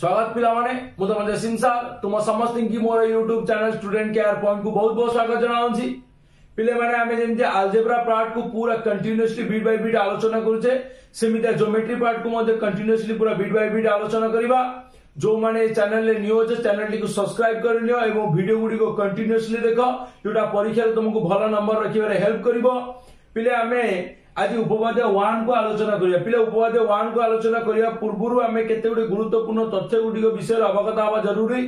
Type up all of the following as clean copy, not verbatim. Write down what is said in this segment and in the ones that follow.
स्वागत पिला माने मु तुम जसिन सर तुम समस्त की मोर YouTube channel Student Care Point को बहुत बहुत स्वागत जनाउछि। पिले माने आमे जेमति अलजेब्रा पार्ट को पूरा कंटीन्यूअसली बीट बाय बीट आलोचना करूचे सेमिति ज्योमेट्री पार्ट को मध्ये कंटीन्यूअसली पूरा बीट बाय बीट आलोचना करिबा। जो माने चैनल ले न्यू हो चैनल को सब्सक्राइब कर लियो एवं वीडियो गुडी को कंटीन्यूअसली देखो जोटा परीक्षा रे तुमको भलो नंबर रखिबारे हेल्प करिवो। पिले आमे आज उपवाद्य 1 को आलोचना करिया। पिले उपवाद्य 1 को आलोचना करिया पूर्वरु आमे केते गुडी गुरुत्वपूर्ण तथ्य गुडी विषय अवगत हवा जरूरी।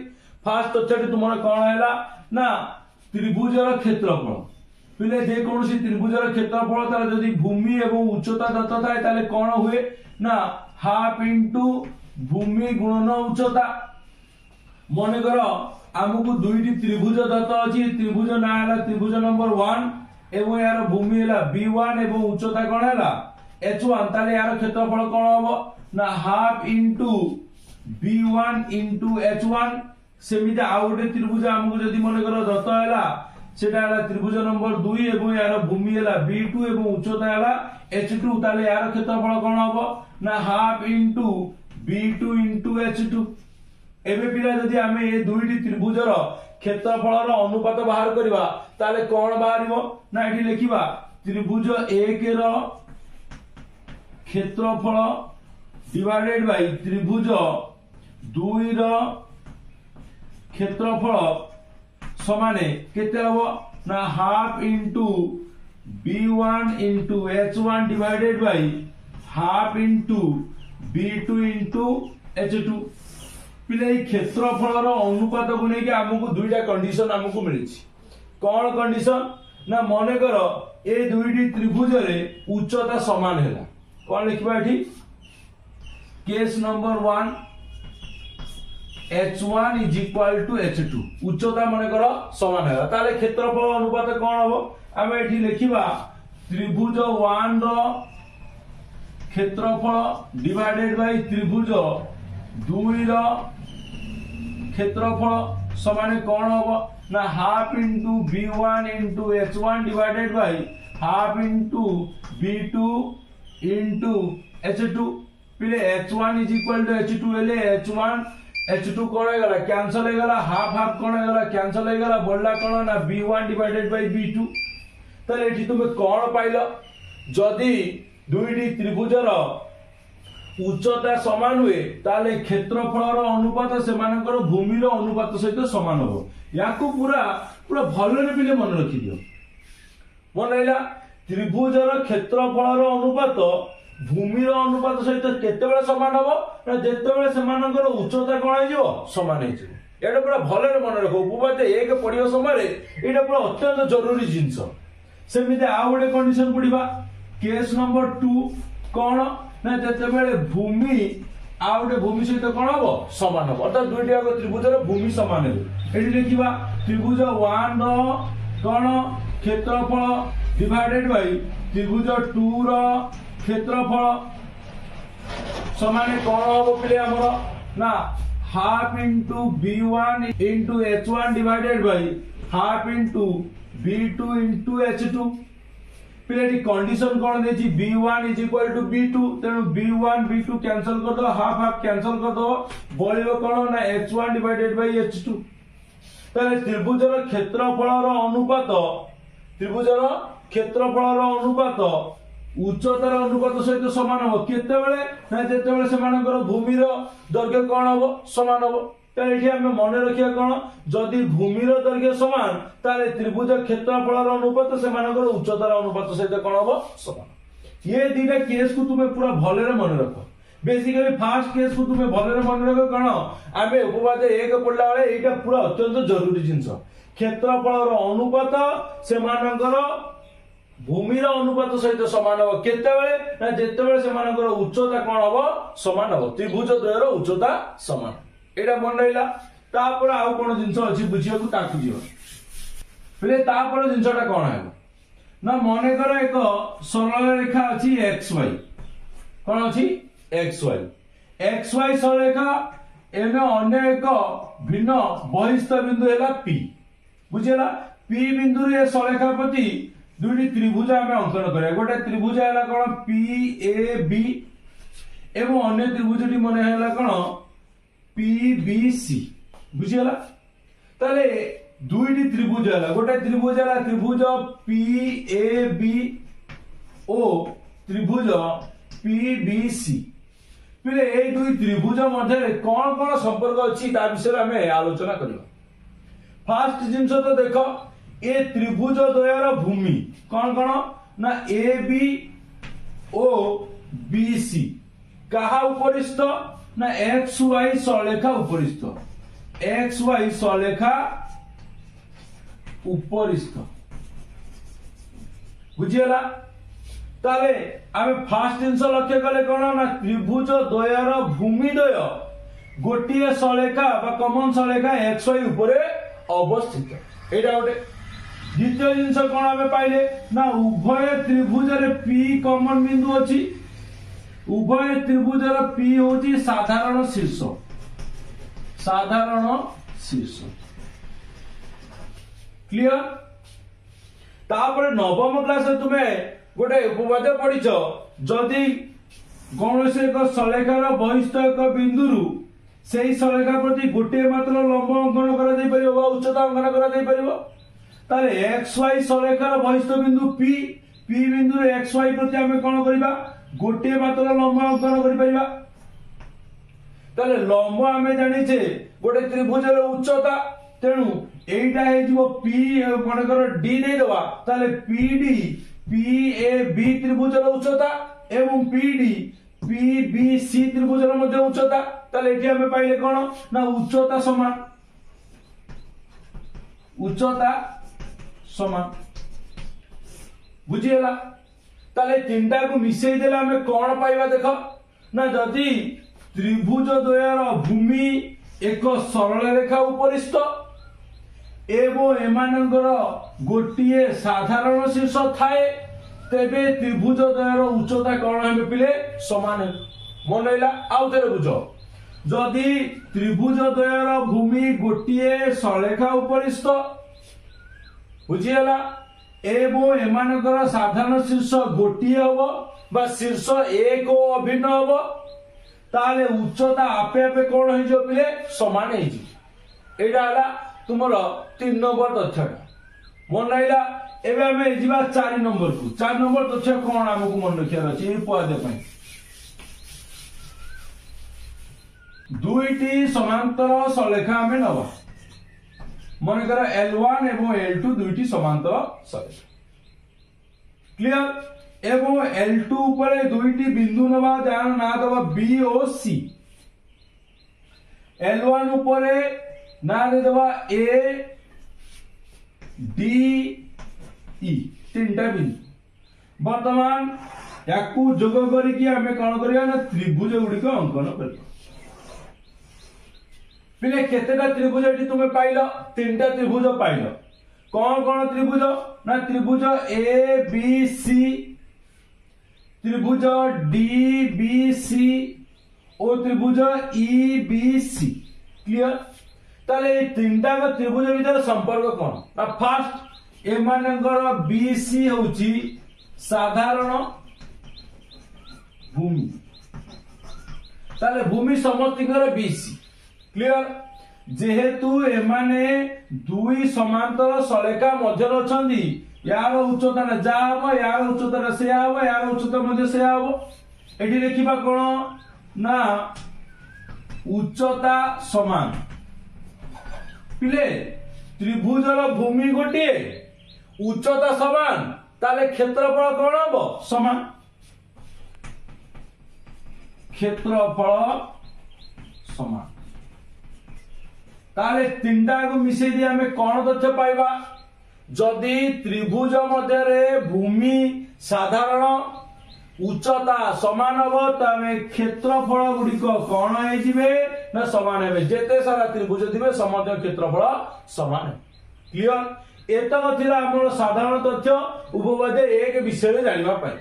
फास्ट तथ्यटी तुमरा कोन हैला ना त्रिभुजर क्षेत्रफल। पिले जे कोनसी त्रिभुजर क्षेत्रफल तार जदी भूमि एवं उच्चता दत्त थाए ताले कोन हुए ना हाफ इनटू भूमि गुणन उच्चता। मने करो हमकु दुईटी त्रिभुज दत्त अछि। त्रिभुज ना हैला त्रिभुज नंबर 1 एवं यार भूमि हैला b1 एवं उच्चता कोन हैला h1 ताले यार क्षेत्रफल कोन हबो ना half into b1 into h1। सेमिति आउटे त्रिभुज हमकु जदी मने करो दत्त हैला सेटा हैला त्रिभुज नंबर 2 एवं यार भूमि हैला b2 एवं उच्चता हैला h2 ताले यार क्षेत्रफल कोन हबो ना half into b2 into h2। एबे पिला जदी आमे ए दुईटी त्रिभुजर क्षेत्रफल अनुपात बाहर करिबा ताले कोन बाहरिबो ना एठी लिखिबा त्रिभुज 1 रो क्षेत्रफल डिवाइडेड बाय त्रिभुज 2 रो क्षेत्रफल समाने केते हबो ना half into b1 into h1 divided by half into b2 into h2। पिले क्षेत्रफल अनुपात को लेके हमको दुईटा कंडीशन हमको मिली। कौन कंडीशन ना मने करो ए दुईटी त्रिभुज रे उच्चता समान हैला। कौन लिखबा एठी case number 1 h1 is equal to h2 उच्चता मने करो समान हैला ताले क्षेत्रफल अनुपात कौन हबो हम एठी लिखिबा त्रिभुज 1 रो क्षेत्रफल डिवाइडेड बाय त्रिभुज 2 रो क्षेत्रफल समान कौन हबो ना half into b1 into h1 divided by half into b2 into h2। पिले h1 is equal to h2 हेले h1 h2 कोन हे गला कैंसिल हे गला हाफ हाफ कोन हे गला कैंसिल हे गला बोलला कोन ना b1 डिवाइडेड बाय b2। तले एठी तुमे कोन पाइलो जदी दुईटी त्रिभुजर उच्चता समान हुए ताले क्षेत्रफल अनुपात सेमानकर भूमिर अनुपात सहित समान हो। याकू पूरा पूरा भलरे पिले मन रखि दियो। मन हैला त्रिभुजर क्षेत्रफल अनुपात भूमिर अनुपात सहित केतेबेले समान हो ना जेतेबेले सेमानकर उच्चता कोन हे जो समान हे जो। एटा पूरा भलरे मन रखो। उपपाद्य 1 पढियो समय एटा पूरा अत्यंत जरूरी जिंस। सेमिते आ गोटे कंडीशन पढिबा केस नंबर 2 कोन ना जेतेबेले भूमि आउटे भूमि सहित कोन हबो समान हबो अर्थात दुईटी आगो त्रिभुजर भूमि समान हेबो। एठी लिखिबा त्रिभुज 1 रो कोन क्षेत्रफल डिवाइडेड बाय त्रिभुज 2 रो क्षेत्रफल समान कोन हबो पिले हमरो ना half into b1 into h1 divided by half into b2 into h2। पिलेटी कंडीशन कोन देछि b1 is equal to b2 तेनु b1 b2 कैंसिल कर दो हाफ हाफ कैंसिल कर दो बलिबो कोन ना h1 डिवाइडेड बाय h2। तले त्रिभुजर क्षेत्रफलर अनुपात त्रिभुजर क्षेत्रफलर अनुपात उच्चतार अनुपात सहित समान हो केतेबेले ना जेतेबेले सेमानकर भूमिर दैर्घ्य कोन हबो समान हबो। ताले एठी हम मन रखिया कोन जदी भूमिर दैर्घ्य समान ताले त्रिभुज क्षेत्रफलर अनुपात सेमानकर उच्चतार अनुपात सहित कोन हबो समान। ये दीटा केस को तुमे पूरा भलरे मन रखो। बेसिकली फर्स्ट केस को तुमे भलरे मन रखो कोन आमे उपपाद्य 1 पढला वाले एटा पूरा अत्यंत जरूरी जिंस। क्षेत्रफलर अनुपात सेमानकर भूमिर अनुपात सहित समान हो केतेबेले ना जेतेबेले सेमानकर उच्चता कोन हबो समान हो त्रिभुज द्वयर उच्चता समान। एटा मन रहिला तापर आउ कोन जिंस अछि बुझियो को ताकु जियो। फिर तापर जिंसटा कोन है ना मने कर एक सरल रेखा अछि xy कोन अछि xy xy सरल रेखा एमे अन्य एक भिन्न बहिस्थ बिंदु हैला p बुझिला p बिंदु रे सरल रेखा प्रति दुईटी त्रिभुज आमे अंकन करिया। गोटे त्रिभुज हैला कोन PAB एवं अन्य त्रिभुजटी मने हैला कोन PBC बुझीगला ताले दुईटी त्रिभुज है गोटे त्रिभुज है त्रिभुज PABO त्रिभुज PBC पिले ए दुई त्रिभुज मध्य कौन कौन संपर्क अच्छी ता विषय आमे आलोचना करबा। फर्स्ट जिंस तो देखो ए त्रिभुज द्वयर भूमि कौन कौन ना ABOBC कहा उपरिस्थ ना XY सलेखा उपरिस्थ XY सलेखा उपरिस्थ बुझीगला ताले आमे फास्ट जिंस लक्ष्य कले कोन ना त्रिभुज द्वयर भूमि द्वय गोटिए सलेखा बा कॉमन सलेखा XY उपरे अवस्थित एटा गोटे। द्वितीय जिंस कोन आमे पाइले ना उभय त्रिभुज रे P कॉमन बिंदु अछि उभय त्रिभुज रे P होची साधारण शीर्ष क्लियर। तापर नवम क्लास रे तुमे गोटे उपपाद्य पढ़िछ जदि कौनसी एक सलेखार बहिष्ठ एक बिंदुरु सेही सलेखा प्रति गोटे मात्र लंब अंकन करा जाई परिबो बा उच्चता अंकन करा जाई परिबो ताले XY सलेखार बहिष्ठ बिंदु P बिंदु रे XY प्रति हमें कोन करिबा गोटे मात्र लंब अंकन करि परिबा। ताले लंब हमें जानिछे गोटे त्रिभुज रे उच्चता तेणु एटा हे जीवो P मनकर D दे दवा ताले PD PAB त्रिभुज रे उच्चता एवं PD PBC त्रिभुज रे मध्य उच्चता ताले एठी हमें पाइले कोन ना उच्चता समान बुझीगला। ताले तीनटा को मिसेई देला हमें कोन पाइबा देखो ना जदि त्रिभुज द्वयर भूमि एक सरल रेखा उपरिस्थ एवं एमानकर गोटिए साधारण शीर्ष थाए तेबे त्रिभुज द्वयर उच्चता कोन हमें पिले समान मन रहिला। आउ थे बुझ जदि त्रिभुज द्वयर भूमि गोटिए सलेखा उपरिस्थ बुझीगला एवं एमानकर साधारण शीर्ष गोटिए हबो बा शीर्ष एक अभिन्न हबो ताले उच्चता आपे आपे कोन हो जो पिले समान हो जी। एटा हला तुमरो 3 नंबर तथ्य मन रहिला। एबे हमें जिबा 4 नंबर को 4 नंबर तथ्य कोन हमकु मन रखियार अछि ए पदे पई दुईटी समांतर सलेखा हमें नवा मन कर L1 एवं L2 दुईटी समांतर सलेखा क्लियर एवं L2 ऊपर दुईटी बिंदु नवा जार ना दवा B और C L1 ऊपर ना दे दवा A D E तीनटा बिंदु वर्तमान याकू जोग करिकि हमें कोन करिया ना त्रिभुज गुडी को अंकन करिया। पिले केतेटा त्रिभुज एठी तुमे पाइलो तीनटा त्रिभुज पाइलो कोन कोन त्रिभुज ना त्रिभुज ABC त्रिभुज DBC और त्रिभुज EBC क्लियर। ताले तीनटा को त्रिभुज भीतर संपर्क कोन ना फर्स्ट एमानकर BC होची साधारण भूमि ताले भूमि समष्टिकर BC क्लियर। जेहेतु एमाने दुई समांतर सलेखा मध्य अछंदी यार उच्चता ना जा हबो यार उच्चता ना से हबो यार उच्चता मध्य से हबो एठी देखिबा कोन ना उच्चता समान पिले त्रिभुजर भूमि गोटे उच्चता समान ताले क्षेत्रफल कोन हबो समान क्षेत्रफल समान ताले तीनटा को मिसेई दि हमें कोन तथ्य पाइबा जदि त्रिभुज मध्य रे भूमि साधारण उच्चता समान हबो तबे क्षेत्रफल गुडी को कोन हे जिवे ना समान हेबे जेते सारा त्रिभुज दिबे समग्र क्षेत्रफल समान क्लियर। एतक थिला हमर साधारण तथ्य उपपाद्य 1 विषय जानिबा पाई।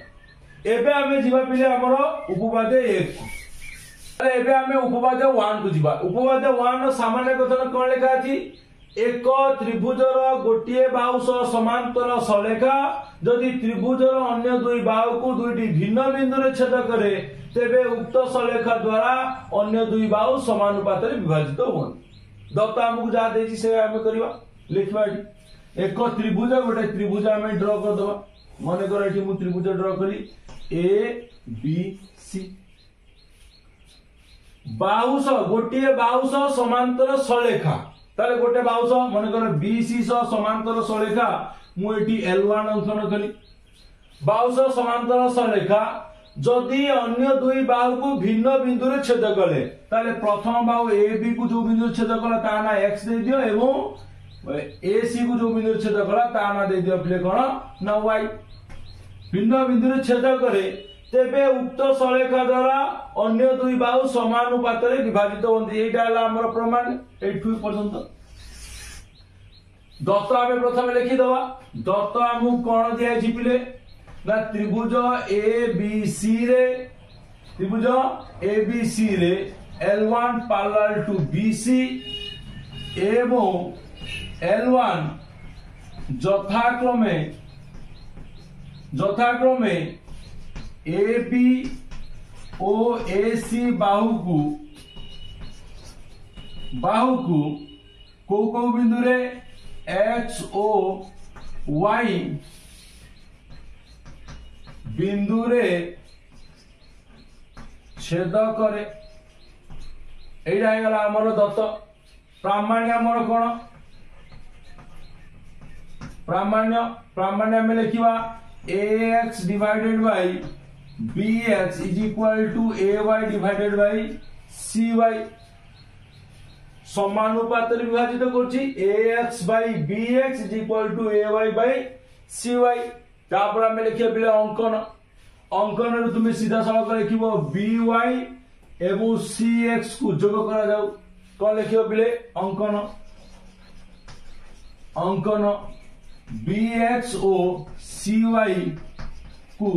एबे हमें जीवा पिले हमर उपपाद्य 1 एबे हमें उपपाद्य 1 को जीवा। उपपाद्य 1 रो सामान्य कथन कोन लेखा अछि एक त्रिभुजर गोटिए बाहु सह समांतर सलेखा जदि त्रिभुजर अन्य दुई बाहु को दुईटी भिन्न बिंदु रे छेद करे तेबे उक्त सलेखा द्वारा अन्य दुई बाहु समानुपात विभाजित होती। दत्त आमको जहाँ देछि से आमे करबा लिखबा। एक त्रिभुज गोटे त्रिभुज आम ड्र करदबा। मन कर एठी मु त्रिभुज ड्र करी ए बी सी। बाहुस गोटे बाहुस समांतर सलेखा ताले गोटे बाहुस मन कर बी सी समांतर सलेखा मु एठी L1 अंकन कली। बाहुस समांतर सलेखा जदि अन्य दुई बाहु को भिन्न बिंदु रे छेद कले ताले प्रथम बाहु ए बी को जो बिंदु छेद कला ता ना x दे दियो एवं ए सी को जो बिंदु छेद कला ता ना दे दियो प्ले कोन ना y। भिन्न बिंदु रे छेद करे तेबे उक्त सलेखा द्वारा अन्य दुई बाहु समानुपात रे विभाजित होंती। एटा हला हमर प्रमाण एठु पर्यंत। दत्त आमे प्रथम लिखि दवा। दत्त आमु कोन दिया छि पिले ना त्रिभुज ए बी सी रे त्रिभुज ए बी सी रे L1 पैरेलल टू BC एवं L1 यथाक्रमे AB ओ AC बाहु को को बिंदु रे X O Y बिंदु रे छेद करे। एटा हेगला हमर दत्त। प्रामाण्य हमर कोन प्रामाण्य में लिखिबा ax divided by bx is equal to ay divided by cy। समानुपात रे विभाजित करछि ax by bx is equal to ay by cy। तापर हमें लिखिए बिले अंकन रे तुम सीधा सड़क लिखिबो by एवं cx को जोग करा जाऊ। कोन लिखियो बिले अंकन bx ओ cy को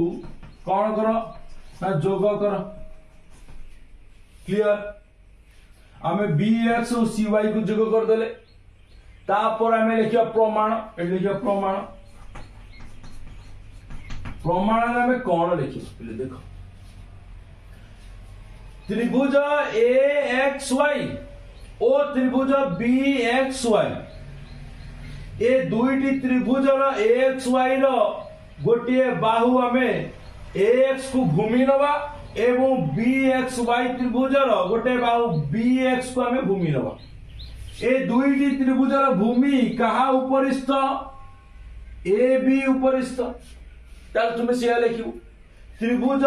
कोन करो ना जोग करो। क्लियर। आमे bx और cy को जोग कर देले तापर हमें लिखियो प्रमाण। ए लिखियो प्रमाण में कौन लिखिए देखो। त्रिभुज AXY ओ त्रिभुज BXY ए दुईटी त्रिभुज AXY रो गोटे बाहु हमें AX को भूमि नवा एवं BXY त्रिभुज रो गोटे बाहु BX को हमें भूमि नवा। ए दुईटी त्रिभुज रो भूमि कहा उपरिस्थ AB उपरिस्थ। ताल तुम से लिखियो त्रिभुज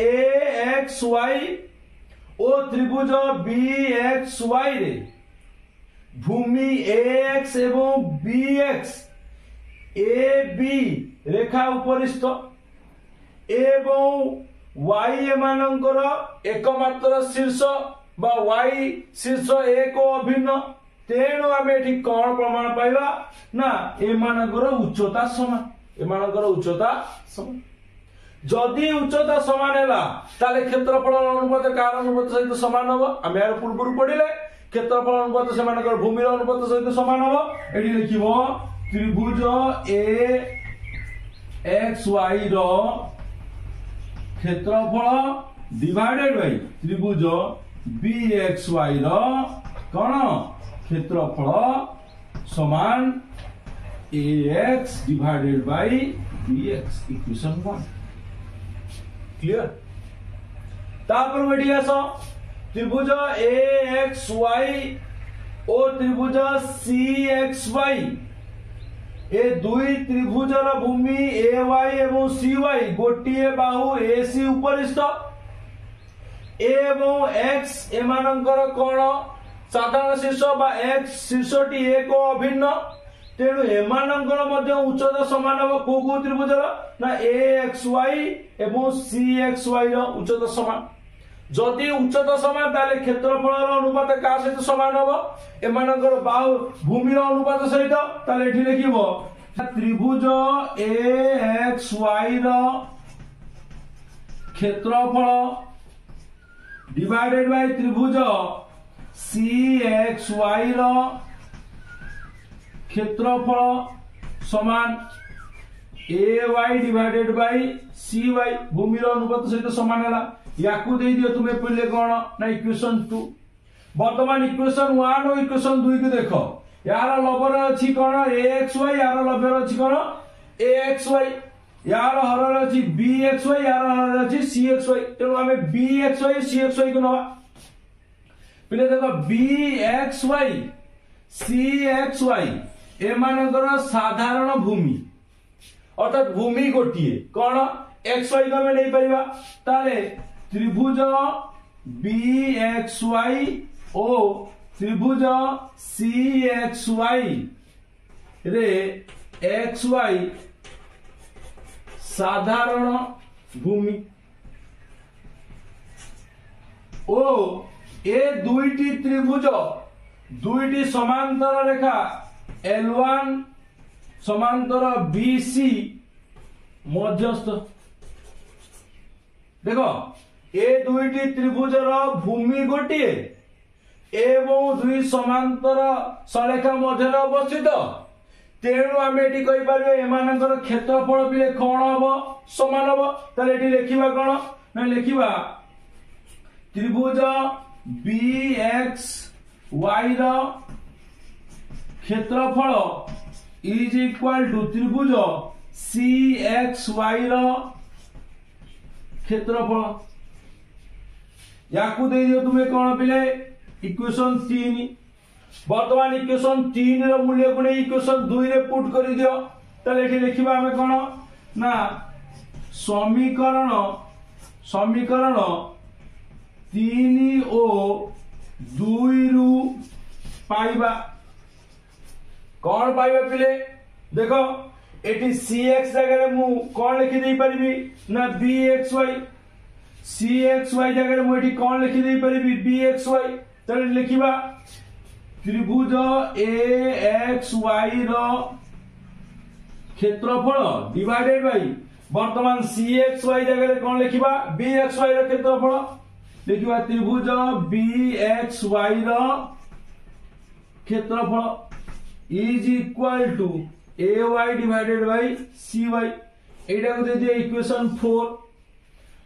AXY ओ त्रिभुज BXY रे भूमि AX एवं BX AB रेखा उपरिस्थ एवं Y एमानंकर एकमात्र शीर्ष बा Y शीर्ष एक अभिन्न। तेणु आमे एठी कोन प्रमाण पाइबा ना एमानंकर उच्चता समान। एमानंकर उच्चता समान। जदि उच्चता समान हैला ताले क्षेत्रफल अनुपात कार अनुपात सहित समान हो। आमे यार पूर्व पढिले क्षेत्रफल अनुपात सेमानकर भूमि अनुपात सहित समान हो। एठी लिखिबो त्रिभुज AXY रो क्षेत्रफल डिवाइडेड बाय त्रिभुज BXY रो कोन क्षेत्रफल समान AX divided by BX equation 1। Clear. तापर बढ़िया सो त्रिभुज AXY ओ त्रिभुज CXY ए दुई त्रिभुज रो भूमि AY एवं CY गोटिए बाहु AC उपरिस्थ एवं X एमानंकर कोण साधारण शीर्ष बा X शीर्षटी एक अभिन्न। तेणु एमानंकर मध्य उच्चता समान हो को त्रिभुजर ना AXY एवं CXY रो उच्चता समान। जदि उच्चता समान ताले क्षेत्रफल अनुपात का सहित समान हो एमानंकर बाहु भूमि रो अनुपात सहित ताले एठी लिखिबो त्रिभुज AXY रो क्षेत्रफल डिवाइडेड बाय त्रिभुज CXY रो क्षेत्रफल समान AY डिवाइडेड बाय CY भूमि रो अनुपात सहित समान हैला। याकू दे दियो तुम्हें पहले कौन ना इक्वेशन 2। वर्तमान इक्वेशन 1 और इक्वेशन 2 को देखो, यार लबर अच्छी कौन axy, यार लबर अच्छी कौन axy, यार हर अच्छी bxy, यार हर अच्छी cxy। तेणु आम bxy cxy को नवा पे देखो bxy cxy एमानकर साधारण भूमि अर्थात भूमि गोटे कौन xy को आम नहीं परिबा ताले त्रिभुज bxy ओ त्रिभुज cxy रे xy साधारण भूमि ओ ए दुईटी त्रिभुज दुईटी समांतर रेखा L1 समांतर BC मध्यस्थ। देखो ए दुईटी त्रिभुजर भूमि गोटे एवं दुई समांतर सरेखा मध्य अवस्थित। तेणु आम ये कहीपर एमानकर क्षेत्रफल भी कौन हम समान हम ताले लिखा कौन ना लिखा त्रिभुज BXY क्षेत्रफल इज इक्वल टू त्रिभुज CXY क्षेत्रफल। याकू दे दियो तुम्हें कौन पिले इक्वेशन 3। वर्तमान इक्वेशन 3 रो मूल्य को नहीं इक्वेशन 2 रे पुट कर दियो ताले एठी लिखिबा हमें कोन ना समीकरण 3 ओ 2 रु पाइबा कौन पाइबा पिले देखो एठी cx जगह रे मु कौन लिखि दे परिबी ना bxy, cxy जगह रे मु एठी कौन लिखि दे परिबी bxy। ताले लिखिबा त्रिभुज AXY रो क्षेत्रफल डिवाइडेड बाय वर्तमान CXY जगह रे कौन लिखिबा BXY रो क्षेत्रफल लिखिबा त्रिभुज BXY रो क्षेत्रफल is equal to AY divided by CY। एटा को दे दिए इक्वेशन 4।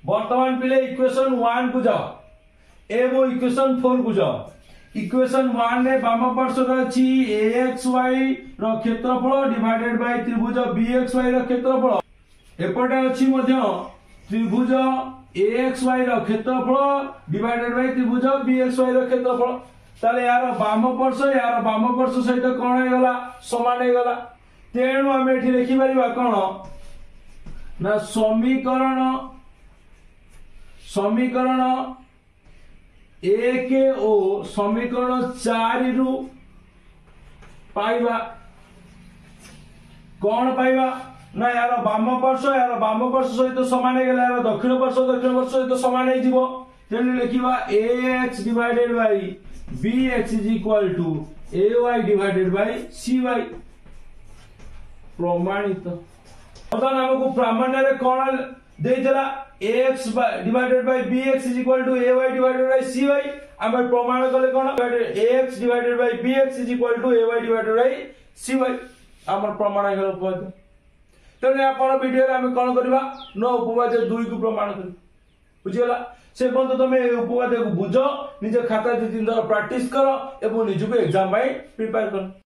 वर्तमान पिले इक्वेशन 1 को जाओ एवं इक्वेशन 4 को जाओ। इक्वेशन 1 रे बाम पार्श्व अछि AXY रो क्षेत्रफल डिवाइडेड बाय त्रिभुज BXY रो क्षेत्रफल। एपटे अछि मध्य त्रिभुज AXY रो क्षेत्रफल डिवाइडेड बाय त्रिभुज BXY रो क्षेत्रफल। ताले यार बाम पार्श्व सहित कोन हे गला समान हे गला। तेणु हम एठी लिखि परिबा कोन ना समीकरण 1 ओ समीकरण 4 रु पाइबा कौन पाइबा ना यार बाम पार्श्व सहित समान हे गला, यार दक्षिण पार्श्व सहित समान हे जीवो। तेणु लिखिबा AX divided by BX is equal to AY divided by CY प्रमाणित। बर्तमान हमको प्रामाण्य रे कौन देइतला AX divided by BX is equal to AY divided by CY। हम प्रमाण कले कौन AX divided by BX is equal to AY divided by CY हमर प्रमाण गल उपवाद। तेने आपण वीडियो रे हम कोन करबा न उपवाद 2 को प्रमाण कर बुझियला से बंद तुम उपवाद को बुझ निज खाता 2-3 थर प्रैक्टिस करो एवं निज को एग्जाम प्रिपेयर करो।